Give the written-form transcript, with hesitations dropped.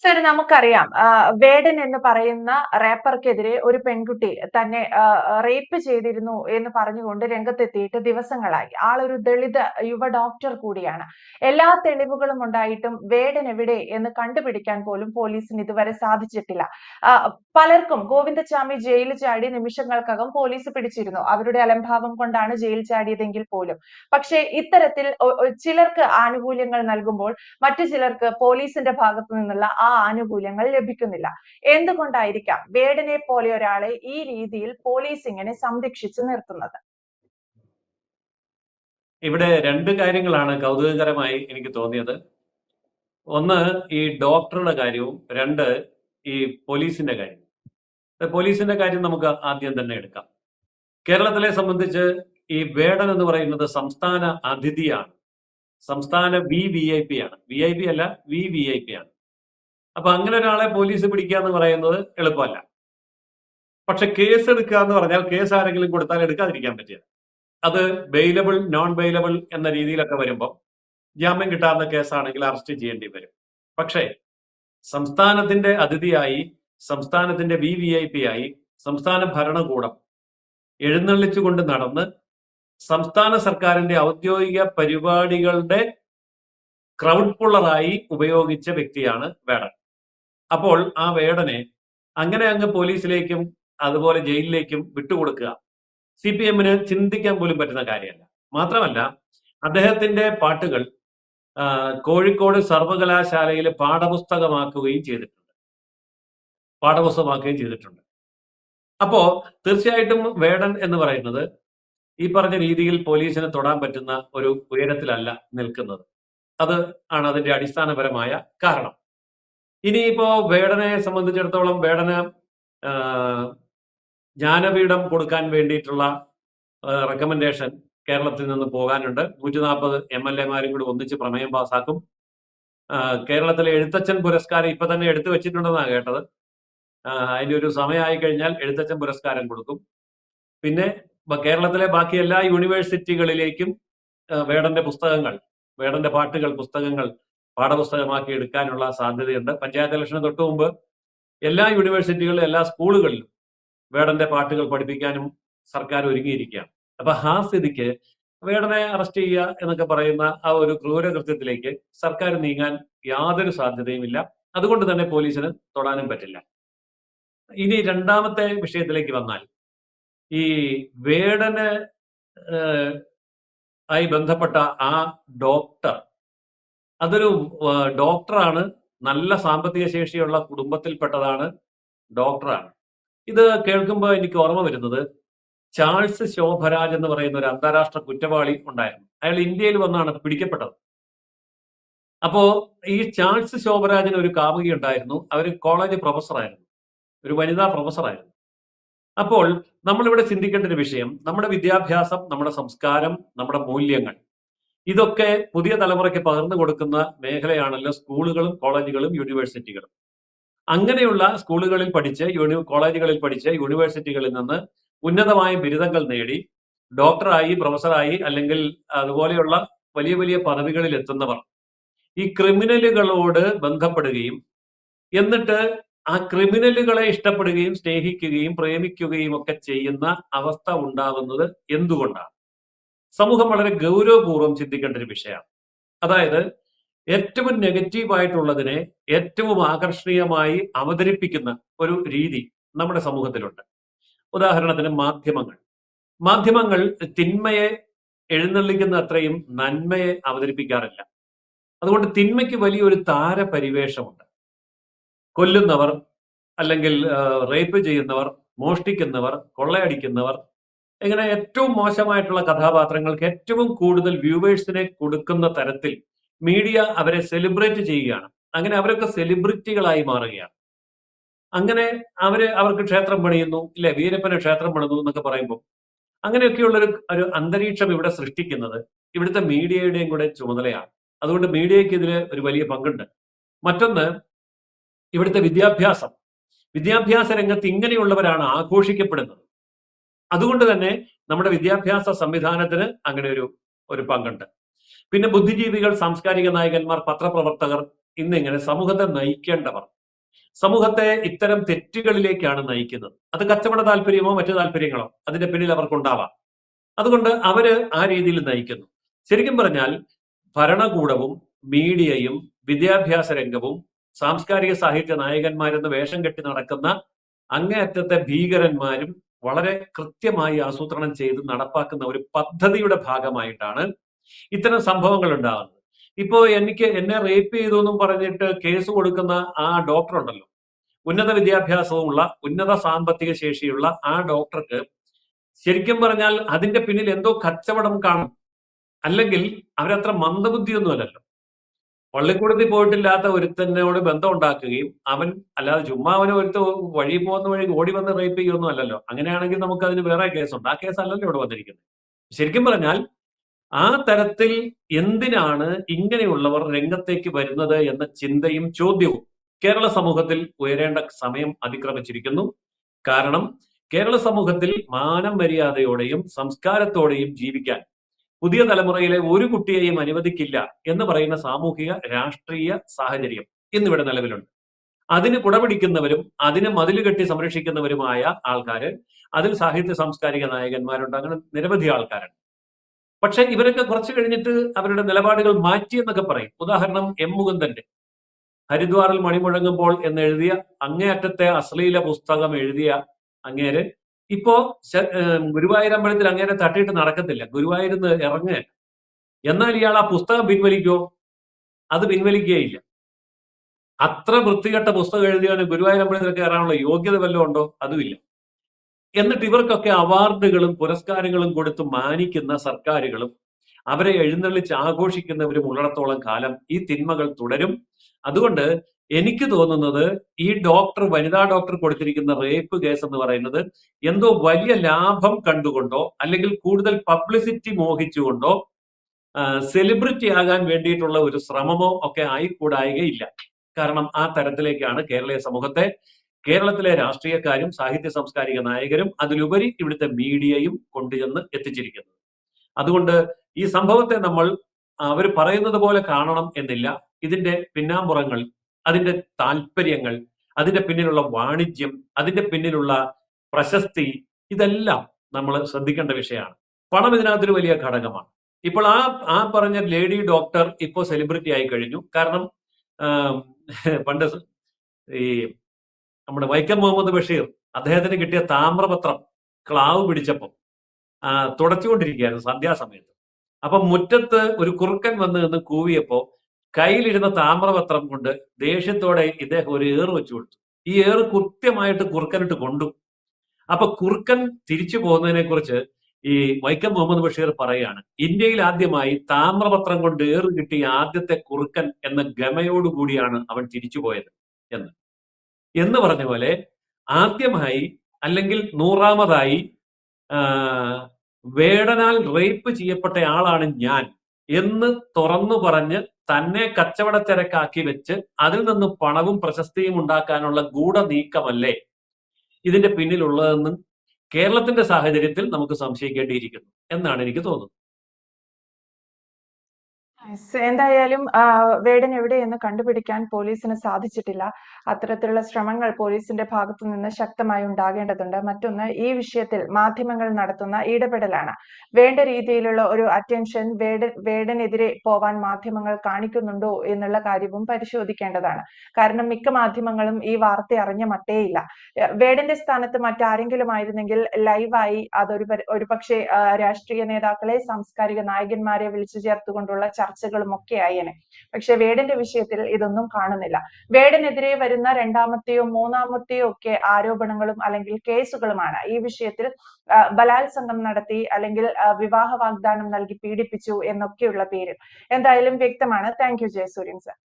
Sir നമുക്കറിയാം വേടൻ എന്ന് പറയുന്ന റാപ്പർക്കെതിരെ ഒരു പെൺകുട്ടി തന്നെ റേപ്പ് ചെയ്തിരുന്നു എന്ന് പറഞ്ഞുകൊണ്ട് രംഗത്തെത്തിയിട്ട് ദിവസങ്ങളായി. ആളൊരു ദളിത് യുവ ഡോക്ടർ കൂടിയാണ്. എല്ലാ തെളിവുകളും ഉണ്ടായിട്ടും വേടൻ എവിടെ എന്ന് കണ്ടുപിടിക്കാൻ പോലും പോലീസിന് ഇതുവരെ സാധിച്ചിട്ടില്ല. പലർക്കും ഗോവിന്ദച്ചാമി ജയിൽ ചാടി നിമിഷങ്ങൾക്കകം പോലീസ് പിടിച്ചിരുന്നു. അവരുടെ അലംഭാവം കൊണ്ടാണ് ജയിൽ ചാടിയതെങ്കിൽ പോലും. പക്ഷേ ഇത്തരത്തിൽ ചിലർക്ക് ആനുകൂല്യങ്ങൾ നൽകുമ്പോൾ മറ്റു ചിലർക്ക് പോലീസിന്റെ ഭാഗത്തു നിന്നുള്ള ആ ആനുകൂല്യങ്ങൾ ലഭിക്കുന്നില്ല. എന്തുകൊണ്ടായിരിക്കാം വേടനെ പോലെ ഒരാളെ ഈ രീതിയിൽ പോലീസ് ഇങ്ങനെ സംരക്ഷിച്ചു നിർത്തുന്നത്? ഇവിടെ രണ്ട് കാര്യങ്ങളാണ് കൗതുകകരമായി എനിക്ക് തോന്നിയത്. ഒന്ന് ഈ ഡോക്ടറുടെ കാര്യവും, രണ്ട് ഈ പോലീസിന്റെ കാര്യം. പോലീസിന്റെ കാര്യം നമുക്ക് ആദ്യം തന്നെ എടുക്കാം. കേരളത്തിലെ സംബന്ധിച്ച് ഈ വേടൻ എന്ന് പറയുന്നത് സംസ്ഥാന അതിഥിയാണ്. സംസ്ഥാന VIP ആണ്. VIP അല്ല, VVIP ആണ്. അപ്പൊ അങ്ങനെ ഒരാളെ പോലീസ് പിടിക്കുക എന്ന് പറയുന്നത് എളുപ്പമല്ല. പക്ഷെ കേസ് എടുക്കുക എന്ന് പറഞ്ഞാൽ കേസ് ആരെങ്കിലും കൊടുത്താൽ എടുക്കാതിരിക്കാൻ പറ്റില്ല. അത് ബെയിലബിൾ, നോൺ ബെയിലബിൾ എന്ന രീതിയിലൊക്കെ വരുമ്പോൾ ജാമ്യം കിട്ടാവുന്ന കേസാണെങ്കിൽ അറസ്റ്റ് ചെയ്യേണ്ടി വരും. പക്ഷേ സംസ്ഥാനത്തിന്റെ അതിഥിയായി, സംസ്ഥാനത്തിന്റെ VVIP ആയി സംസ്ഥാന ഭരണകൂടം എഴുന്നള്ളിച്ചുകൊണ്ട് നടന്ന് സംസ്ഥാന സർക്കാരിന്റെ ഔദ്യോഗിക പരിപാടികളുടെ ക്രൗഡ് പുള്ളറായി ഉപയോഗിച്ച വ്യക്തിയാണ് വേടൻ. അപ്പോൾ ആ വേടനെ അങ്ങനെ അങ്ങ് പോലീസിലേക്കും അതുപോലെ ജയിലിലേക്കും വിട്ടുകൊടുക്കുക CPM-ന് ചിന്തിക്കാൻ പോലും പറ്റുന്ന കാര്യമല്ല. മാത്രമല്ല, അദ്ദേഹത്തിന്റെ പാട്ടുകൾ കോഴിക്കോട് സർവകലാശാലയിൽ പാഠപുസ്തകമാക്കുകയും ചെയ്തിട്ടുണ്ട്. അപ്പോ തീർച്ചയായിട്ടും വേടൻ എന്ന് പറയുന്നത് ഈ പറഞ്ഞ രീതിയിൽ പോലീസിന് തൊടാൻ പറ്റുന്ന ഒരു ഉയരത്തിലല്ല നിൽക്കുന്നത്. അത് ആണ് അതിന്റെ അടിസ്ഥാനപരമായ കാരണം. ഇനിയിപ്പോ വേടനെ സംബന്ധിച്ചിടത്തോളം വേടന് ജ്ഞാനപീഠം കൊടുക്കാൻ വേണ്ടിയിട്ടുള്ള റെക്കമെൻഡേഷൻ കേരളത്തിൽ നിന്ന് പോകാനുണ്ട്. 140 MLA-മാരും കൂടി ഒന്നിച്ച് പ്രമേയം പാസാക്കും. കേരളത്തിലെ എഴുത്തച്ഛൻ പുരസ്കാരം ഇപ്പൊ തന്നെ എടുത്തു വെച്ചിട്ടുണ്ടെന്നാണ് കേട്ടത്. അതിന്റെ ഒരു സമയമായി കഴിഞ്ഞാൽ എഴുത്തച്ഛൻ പുരസ്കാരം കൊടുക്കും. പിന്നെ കേരളത്തിലെ ബാക്കി എല്ലാ യൂണിവേഴ്സിറ്റികളിലേക്കും വേടന്റെ പുസ്തകങ്ങൾ, വേടന്റെ പാട്ടുകൾ, പുസ്തകങ്ങൾ പാഠപുസ്തകമാക്കി എടുക്കാനുള്ള സാധ്യതയുണ്ട്. പഞ്ചായത്ത് ഇലക്ഷന് തൊട്ടു മുമ്പ് എല്ലാ യൂണിവേഴ്സിറ്റികളിലും എല്ലാ സ്കൂളുകളിലും വേടന്റെ പാട്ടുകൾ പഠിപ്പിക്കാനും സർക്കാർ ഒരുങ്ങിയിരിക്കുകയാണ്. അപ്പൊ ആ സ്ഥിതിക്ക് വേടനെ അറസ്റ്റ് ചെയ്യുക എന്നൊക്കെ പറയുന്ന ആ ഒരു ക്രൂരകൃത്യത്തിലേക്ക് സർക്കാർ നീങ്ങാൻ യാതൊരു സാധ്യതയുമില്ല. അതുകൊണ്ട് തന്നെ പോലീസിന് തൊടാനും പറ്റില്ല. ഇനി രണ്ടാമത്തെ വിഷയത്തിലേക്ക് വന്നാൽ, ഈ വേടന് ആയി ബന്ധപ്പെട്ട ആ ഡോക്ടർ, അതൊരു ഡോക്ടറാണ്, നല്ല സാമ്പത്തിക ശേഷിയുള്ള കുടുംബത്തിൽപ്പെട്ടതാണ്, ഡോക്ടറാണ്. ഇത് കേൾക്കുമ്പോൾ എനിക്ക് ഓർമ്മ വരുന്നത് ചാൾസ് ശോഭരാജ് എന്ന് പറയുന്ന ഒരു അന്താരാഷ്ട്ര കുറ്റവാളി ഉണ്ടായിരുന്നു. അയാൾ ഇന്ത്യയിൽ വന്നാണ് പിടിക്കപ്പെട്ടത്. അപ്പോ ഈ ചാൾസ് ശോഭരാജിന് ഒരു കാമുകി ഉണ്ടായിരുന്നു. അവർ കോളേജ് പ്രൊഫസറായിരുന്നു, ഒരു വനിതാ പ്രൊഫസറായിരുന്നു. അപ്പോൾ നമ്മളിവിടെ ചിന്തിക്കേണ്ട ഒരു വിഷയം, നമ്മുടെ വിദ്യാഭ്യാസം, നമ്മുടെ സംസ്കാരം, നമ്മുടെ മൂല്യങ്ങൾ, ഇതൊക്കെ പുതിയ തലമുറയ്ക്ക് പകർന്നു കൊടുക്കുന്ന മേഖലയാണല്ലോ സ്കൂളുകളും കോളേജുകളും യൂണിവേഴ്സിറ്റികളും. അങ്ങനെയുള്ള സ്കൂളുകളിൽ പഠിച്ച്, കോളേജുകളിൽ പഠിച്ച്, യൂണിവേഴ്സിറ്റികളിൽ നിന്ന് ഉന്നതമായ ബിരുദങ്ങൾ നേടി ഡോക്ടറായി, പ്രൊഫസറായി, അല്ലെങ്കിൽ അതുപോലെയുള്ള വലിയ വലിയ പദവികളിൽ എത്തുന്നവർ ഈ ക്രിമിനലുകളോട് ബന്ധപ്പെടുകയും എന്നിട്ട് ആ ക്രിമിനലുകളെ ഇഷ്ടപ്പെടുകയും സ്നേഹിക്കുകയും പ്രേമിക്കുകയും ഒക്കെ ചെയ്യുന്ന അവസ്ഥ ഉണ്ടാവുന്നത് എന്തുകൊണ്ടാണ്? സമൂഹം വളരെ ഗൗരവപൂർവ്വം ചിന്തിക്കേണ്ട ഒരു വിഷയമാണ്. അതായത് ഏറ്റവും നെഗറ്റീവായിട്ടുള്ളതിനെ ഏറ്റവും ആകർഷണീയമായി അവതരിപ്പിക്കുന്ന ഒരു രീതി നമ്മുടെ സമൂഹത്തിലുണ്ട്. ഉദാഹരണത്തിന് മാധ്യമങ്ങൾ തിന്മയെ എഴുന്നള്ളിക്കുന്ന അത്രയും നന്മയെ അവതരിപ്പിക്കാറില്ല. അതുകൊണ്ട് തിന്മയ്ക്ക് വലിയൊരു താരപരിവേഷമുണ്ട്. കൊല്ലുന്നവർ, അല്ലെങ്കിൽ റേപ്പ് ചെയ്യുന്നവർ, മോഷ്ടിക്കുന്നവർ, കൊള്ളയടിക്കുന്നവർ, ഇങ്ങനെ ഏറ്റവും മോശമായിട്ടുള്ള കഥാപാത്രങ്ങൾക്ക് ഏറ്റവും കൂടുതൽ വ്യൂവേഴ്സിനെ കൊടുക്കുന്ന തരത്തിൽ മീഡിയ അവരെ സെലിബ്രേറ്റ് ചെയ്യുകയാണ്. അങ്ങനെ അവരൊക്കെ സെലിബ്രിറ്റികളായി മാറുകയാണ്. അങ്ങനെ അവർക്ക് ക്ഷേത്രം പണിയുന്നു, ഇല്ലേ, വീരപ്പന് ക്ഷേത്രം പണിതു എന്നൊക്കെ പറയുമ്പോൾ അങ്ങനെയൊക്കെയുള്ളൊരു അന്തരീക്ഷം ഇവിടെ സൃഷ്ടിക്കുന്നത് ഇവിടുത്തെ മീഡിയയുടെയും കൂടെ ചുമതലയാണ്. അതുകൊണ്ട് മീഡിയയ്ക്ക് ഇതിൽ ഒരു വലിയ പങ്കുണ്ട്. മറ്റൊന്ന്, ഇവിടുത്തെ വിദ്യാഭ്യാസ രംഗത്ത് ഇങ്ങനെയുള്ളവരാണ് ആഘോഷിക്കപ്പെടുന്നത്. അതുകൊണ്ട് തന്നെ നമ്മുടെ വിദ്യാഭ്യാസ സംവിധാനത്തിന് അങ്ങനെ ഒരു പങ്കുണ്ട്. പിന്നെ ബുദ്ധിജീവികൾ, സാംസ്കാരിക നായകന്മാർ, പത്രപ്രവർത്തകർ, ഇന്നിങ്ങനെ സമൂഹത്തെ നയിക്കേണ്ടവർ സമൂഹത്തെ ഇത്തരം തെറ്റുകളിലേക്കാണ് നയിക്കുന്നത്. അത് കച്ചവട താല്പര്യമോ മറ്റു താല്പര്യങ്ങളോ അതിന്റെ പിന്നിൽ അവർക്കുണ്ടാവാം. അതുകൊണ്ട് അവര് ആ രീതിയിൽ നയിക്കുന്നു. ശരിക്കും പറഞ്ഞാൽ ഭരണകൂടവും മീഡിയയും വിദ്യാഭ്യാസ രംഗവും സാംസ്കാരിക സാഹിത്യ നായകന്മാരെന്ന് വേഷം കെട്ടി നടക്കുന്ന അങ്ങേയറ്റത്തെ ഭീകരന്മാരും വളരെ കൃത്യമായി ആസൂത്രണം ചെയ്ത് നടപ്പാക്കുന്ന ഒരു പദ്ധതിയുടെ ഭാഗമായിട്ടാണ് ഇത്തരം സംഭവങ്ങൾ ഉണ്ടാകുന്നത്. ഇപ്പോ എന്നെ റേപ്പ് ചെയ്തു എന്നും പറഞ്ഞിട്ട് കേസ് കൊടുക്കുന്ന ആ ഡോക്ടർ ഉണ്ടല്ലോ, ഉന്നത വിദ്യാഭ്യാസവുമുള്ള ഉന്നത സാമ്പത്തിക ശേഷിയുള്ള ആ ഡോക്ടർക്ക് ശരിക്കും പറഞ്ഞാൽ അതിന്റെ പിന്നിൽ എന്തോ കച്ചവടം കാണും. അല്ലെങ്കിൽ അവരത്ര മന്ദബുദ്ധിയൊന്നുമല്ലല്ലോ. പള്ളിക്കൂടത്തിൽ പോയിട്ടില്ലാത്ത ഒരുത്തനോട് ബന്ധം ഉണ്ടാക്കുകയും അവൻ അല്ലാതെ ചുമ്മാ അവന് ഒരുത്ത വഴി പോകുന്ന വഴി ഓടി വന്ന് റേപ്പ് ചെയ്യുകയൊന്നും അല്ലല്ലോ. അങ്ങനെയാണെങ്കിൽ നമുക്ക് അതിന് വേറെ കേസുണ്ട്. ആ കേസല്ലല്ലോ ഇവിടെ വന്നിരിക്കുന്നത്. ശരിക്കും പറഞ്ഞാൽ ആ തരത്തിൽ എന്തിനാണ് ഇങ്ങനെയുള്ളവർ രംഗത്തേക്ക് വരുന്നത് എന്ന ചിന്തയും ചോദ്യവും കേരള സമൂഹത്തിൽ ഉയരേണ്ട സമയം അതിക്രമിച്ചിരിക്കുന്നു. കാരണം കേരള സമൂഹത്തിൽ മാനം മര്യാദയോടെയും സംസ്കാരത്തോടെയും ജീവിക്കാൻ പുതിയ തലമുറയിലെ ഒരു കുട്ടിയെയും അനുവദിക്കില്ല എന്ന് പറയുന്ന സാമൂഹിക രാഷ്ട്രീയ സാഹചര്യം ഇന്നിവിടെ നിലവിലുണ്ട്. അതിന് കുടപിടിക്കുന്നവരും അതിന് മതില് കെട്ടി സംരക്ഷിക്കുന്നവരുമായ ആൾക്കാര്, അതിൽ സാഹിത്യ സാംസ്കാരിക നായകന്മാരുണ്ട്. അങ്ങനെ നിരവധി ആൾക്കാരുണ്ട്. പക്ഷെ ഇവരൊക്കെ കുറച്ചു കഴിഞ്ഞിട്ട് അവരുടെ നിലപാടുകൾ മാറ്റി എന്നൊക്കെ പറയും. ഉദാഹരണം എം മുകുന്ദന്റെ ഹരിദ്വാറിൽ മണിമുഴങ്ങുമ്പോൾ എന്നെഴുതിയ അങ്ങേയറ്റത്തെ അശ്ലീല പുസ്തകം എഴുതിയ അങ്ങേര് ഇപ്പോ ഗുരുവായൂരമ്പലത്തിൽ അങ്ങേരെ തട്ടിയിട്ട് നടക്കത്തില്ല, ഗുരുവായൂരിന്ന് ഇറങ്ങുകയല്ല. എന്നാൽ ഇയാൾ ആ പുസ്തകം പിൻവലിക്കോ? അത് പിൻവലിക്കുകയില്ല. അത്ര വൃത്തികെട്ട പുസ്തകം എഴുതിയവന് ഗുരുവായൂരമ്പലത്തിലൊക്കെ കയറാനുള്ള യോഗ്യത വല്ലതും ഉണ്ടോ? അതുമില്ല. എന്നിട്ട് ഇവർക്കൊക്കെ അവാർഡുകളും പുരസ്കാരങ്ങളും കൊടുത്ത് മാനിക്കുന്ന സർക്കാരുകളും അവരെ എഴുന്നള്ളിച്ച് ആഘോഷിക്കുന്നവരും ഉള്ളിടത്തോളം കാലം ഈ തിന്മകൾ തുടരും. അതുകൊണ്ട് എനിക്ക് തോന്നുന്നത് ഈ വനിതാ ഡോക്ടർ കൊടുത്തിരിക്കുന്ന റേപ്പ് കേസ് എന്ന് പറയുന്നത് എന്തോ വലിയ ലാഭം കണ്ടുകൊണ്ടോ അല്ലെങ്കിൽ കൂടുതൽ പബ്ലിസിറ്റി മോഹിച്ചുകൊണ്ടോ സെലിബ്രിറ്റി ആകാൻ വേണ്ടിയിട്ടുള്ള ഒരു ശ്രമമോ ഒക്കെ ആയിക്കൂടായികയില്ല. കാരണം ആ തരത്തിലേക്കാണ് കേരളീയ സമൂഹത്തെ കേരളത്തിലെ രാഷ്ട്രീയക്കാരും സാഹിത്യ സാംസ്കാരിക നായകരും അതിലുപരി ഇവിടുത്തെ മീഡിയയും കൊണ്ടുചെന്ന് എത്തിച്ചിരിക്കുന്നത്. അതുകൊണ്ട് ഈ സംഭവത്തെ നമ്മൾ അവർ പറയുന്നത് പോലെ കാണണം എന്നില്ല. ഇതിന്റെ പിന്നാമ്പുറങ്ങൾ, അതിന്റെ താല്പര്യങ്ങൾ, അതിന്റെ പിന്നിലുള്ള വാണിജ്യം, അതിന്റെ പിന്നിലുള്ള പ്രശസ്തി, ഇതെല്ലാം നമ്മൾ ശ്രദ്ധിക്കേണ്ട വിഷയമാണ്. പണം ഇതിനകത്തൊരു വലിയ ഘടകമാണ്. ഇപ്പോൾ ആ പറഞ്ഞ ലേഡി ഡോക്ടർ ഇപ്പോൾ സെലിബ്രിറ്റി ആയി കഴിഞ്ഞു. കാരണം പണ്ട് ഈ നമ്മുടെ വൈക്കം മുഹമ്മദ് ബഷീർ അദ്ദേഹത്തിന് കിട്ടിയ താമ്രപത്രം ക്ലാവ് പിടിച്ചപ്പം തുടച്ചുകൊണ്ടിരിക്കുകയായിരുന്നു സന്ധ്യാസമയത്ത്. അപ്പൊ മുറ്റത്ത് ഒരു കുറുക്കൻ വന്ന് നിന്ന് കൂവിയപ്പോ കയ്യിലിരുന്ന താമ്രപത്രം കൊണ്ട് ദേഷ്യത്തോടെ ഇദ്ദേഹം ഒരു ഏറ് വെച്ചു കൊടുത്തു. ഈ ഏറ് കൃത്യമായിട്ട് കുറുക്കനിട്ട് കൊണ്ടു. അപ്പൊ കുറുക്കൻ തിരിച്ചു പോകുന്നതിനെ കുറിച്ച് ഈ വൈക്കം മുഹമ്മദ് ബഷീർ പറയാണ്, ഇന്ത്യയിൽ ആദ്യമായി താമ്രപത്രം കൊണ്ട് ഏറ് കിട്ടിയ ആദ്യത്തെ കുറുക്കൻ എന്ന ഗമയോടുകൂടിയാണ് അവൻ തിരിച്ചുപോയത് എന്ന് പറഞ്ഞ പോലെ ആദ്യമായി അല്ലെങ്കിൽ 100ാമതായി വേടനാൽ റേപ്പ് ചെയ്യപ്പെട്ട ആളാണ് ഞാൻ എന്ന് തുറന്നു പറഞ്ഞ് തന്നെ കച്ചവടച്ചരക്കാക്കി വെച്ച് അതിൽ നിന്ന് പണവും പ്രശസ്തിയും ഉണ്ടാക്കാനുള്ള ഗൂഢനീക്കമല്ലേ ഇതിന്റെ പിന്നിലുള്ളതെന്നും കേരളത്തിന്റെ സാഹചര്യത്തിൽ നമുക്ക് സംശയിക്കേണ്ടിയിരിക്കുന്നു എന്നാണ് എനിക്ക് തോന്നുന്നത്. എന്തായാലും വേടൻ എവിടെയെന്ന് കണ്ടുപിടിക്കാൻ പോലീസിന് സാധിച്ചിട്ടില്ല. അത്തരത്തിലുള്ള ശ്രമങ്ങൾ പോലീസിന്റെ ഭാഗത്തു നിന്ന് ശക്തമായി ഉണ്ടാകേണ്ടതുണ്ട്. മറ്റൊന്ന്, ഈ വിഷയത്തിൽ മാധ്യമങ്ങൾ നടത്തുന്ന ഇടപെടലാണ്. വേണ്ട രീതിയിലുള്ള ഒരു അറ്റൻഷൻ വേടനെതിരെ പോവാൻ മാധ്യമങ്ങൾ കാണിക്കുന്നുണ്ടോ എന്നുള്ള കാര്യവും പരിശോധിക്കേണ്ടതാണ്. കാരണം മിക്ക മാധ്യമങ്ങളും ഈ വാർത്ത അറിഞ്ഞ മട്ടേയില്ല. വേടന്റെ സ്ഥാനത്ത് മറ്റാരെങ്കിലും ആയിരുന്നെങ്കിൽ ലൈവായി ഒരു പക്ഷേ രാഷ്ട്രീയ നേതാക്കളെ, സാംസ്കാരിക നായകന്മാരെ വിളിച്ചു ചേർത്തുകൊണ്ടുള്ള ചർച്ചകളും ഒക്കെ ആയേനെ. പക്ഷെ വേടന്റെ വിഷയത്തിൽ ഇതൊന്നും കാണുന്നില്ല. വേടനെതിരെ വരുന്ന രണ്ടാമത്തെയോ മൂന്നാമത്തെയോ ഒക്കെ ആരോപണങ്ങളും അല്ലെങ്കിൽ കേസുകളുമാണ് ഈ വിഷയത്തിൽ ബലാത്സംഗം നടത്തി അല്ലെങ്കിൽ വിവാഹ വാഗ്ദാനം നൽകി പീഡിപ്പിച്ചു എന്നൊക്കെയുള്ള പേരിൽ. എന്തായാലും വ്യക്തമാണ്. Thank you Jayasuryan sir.